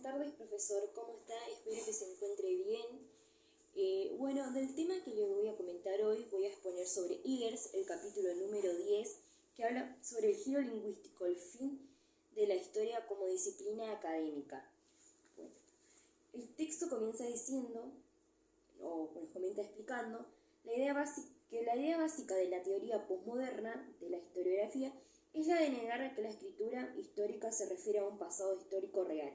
tardes, profesor. ¿Cómo está? Espero que se encuentre bien. Bueno, del tema que le voy a comentar hoy, voy a exponer sobre Eggers, el capítulo número 10, que habla sobre el giro lingüístico, el fin de la historia como disciplina académica. Bueno, el texto comienza diciendo, o nos comenta explicando, la idea básica de la teoría posmoderna de la historiografía es la de negar que la escritura histórica se refiere a un pasado histórico real.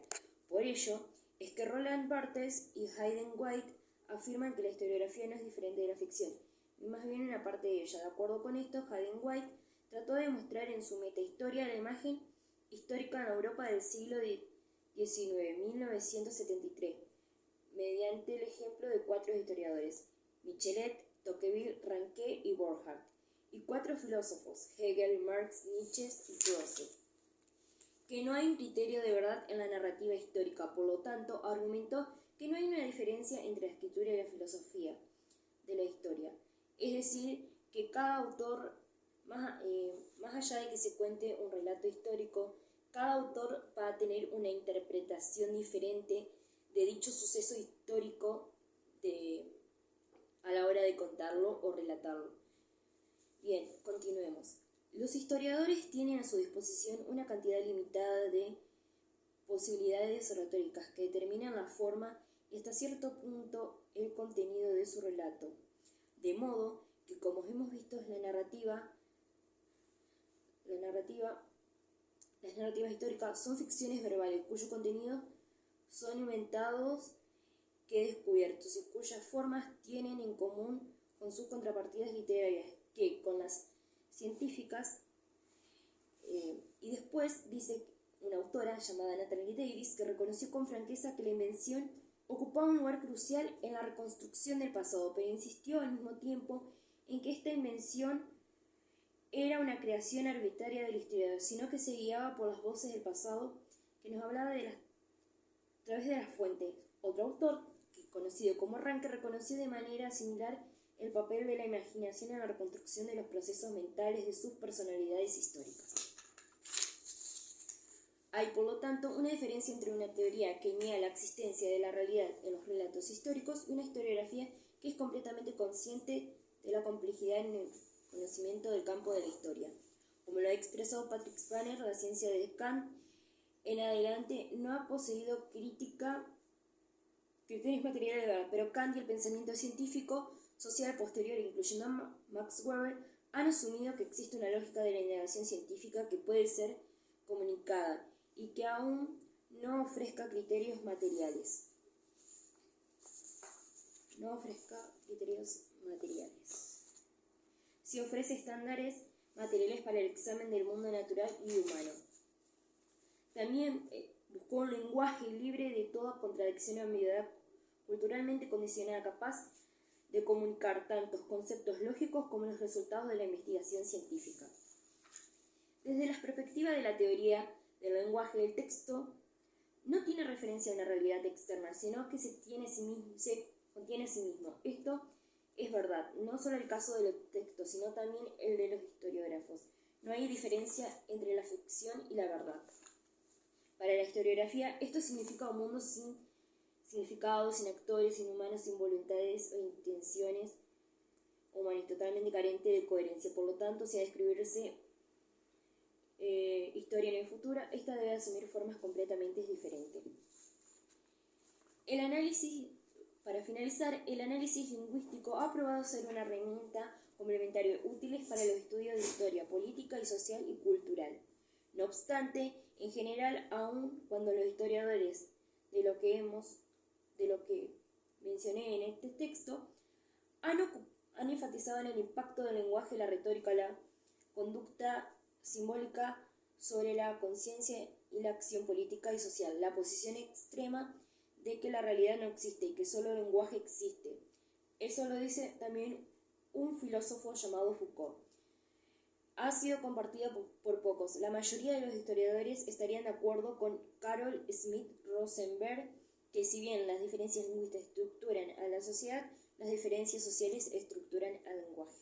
Por ello, es que Roland Barthes y Hayden White afirman que la historiografía no es diferente de la ficción, y más bien una parte de ella. De acuerdo con esto, Hayden White trató de mostrar en su metahistoria la imagen histórica en la Europa del siglo XIX, 1973, mediante el ejemplo de 4 historiadores, Michelet, Tocqueville, Ranké y Borchardt, y 4 filósofos, Hegel, Marx, Nietzsche y Russell, que no hay un criterio de verdad en la narrativa histórica. Por lo tanto, argumentó que no hay una diferencia entre la escritura y la filosofía de la historia. Es decir, que cada autor, más allá de que se cuente un relato histórico, cada autor va a tener una interpretación diferente de dicho suceso histórico a la hora de contarlo o relatarlo. Bien, continuemos. Los historiadores tienen a su disposición una cantidad limitada de posibilidades retóricas que determinan la forma y hasta cierto punto el contenido de su relato. De modo que, como hemos visto, las narrativas históricas son ficciones verbales cuyo contenido son inventados que descubiertos y cuyas formas tienen en común con sus contrapartidas literarias, que con las científicas. Y después dice una autora llamada Natalie Davis que reconoció con franqueza que la invención ocupaba un lugar crucial en la reconstrucción del pasado, pero insistió al mismo tiempo en que esta invención era una creación arbitraria del historiador, sino que se guiaba por las voces del pasado que nos hablaba a través de las fuentes. Otro autor, conocido como Ranke, reconoció de manera similar el papel de la imaginación en la reconstrucción de los procesos mentales de sus personalidades históricas. Hay, por lo tanto, una diferencia entre una teoría que niega la existencia de la realidad en los relatos históricos y una historiografía que es completamente consciente de la complejidad en el conocimiento del campo de la historia. Como lo ha expresado Patrick Spanner, la ciencia de Kant en adelante no ha poseído criterios materiales de verdad, pero Kant y el pensamiento científico social posterior, incluyendo a Max Weber, han asumido que existe una lógica de la indagación científica que puede ser comunicada y que aún no ofrezca criterios materiales. Sí ofrece estándares materiales para el examen del mundo natural y humano. También buscó un lenguaje libre de toda contradicción o ambigüedad, culturalmente condicionada, capaz de comunicar tantos conceptos lógicos como los resultados de la investigación científica. Desde la perspectiva de la teoría del lenguaje, el texto no tiene referencia a una realidad externa, sino que se contiene a sí mismo. Esto es verdad, no solo el caso de los textos, sino también el de los historiógrafos. No hay diferencia entre la ficción y la verdad. Para la historiografía, esto significa un mundo sin significado, sin actores, sin humanos, sin voluntades o intenciones humanas, totalmente carente de coherencia. Por lo tanto, si ha de escribirse historia en el futuro, esta debe asumir formas completamente diferentes. Para finalizar, el análisis lingüístico ha probado ser una herramienta complementaria útil para los estudios de historia política y social y cultural. No obstante, en general, aun cuando los historiadores de lo que mencioné en este texto han enfatizado en el impacto del lenguaje, la retórica, la conducta simbólica sobre la conciencia y la acción política y social, la posición extrema de que la realidad no existe y que solo el lenguaje existe. Eso lo dice también un filósofo llamado Foucault. Ha sido compartida por pocos. La mayoría de los historiadores estarían de acuerdo con Carol Smith Rosenberg, que si bien las diferencias lingüísticas estructuran a la sociedad, las diferencias sociales estructuran al lenguaje.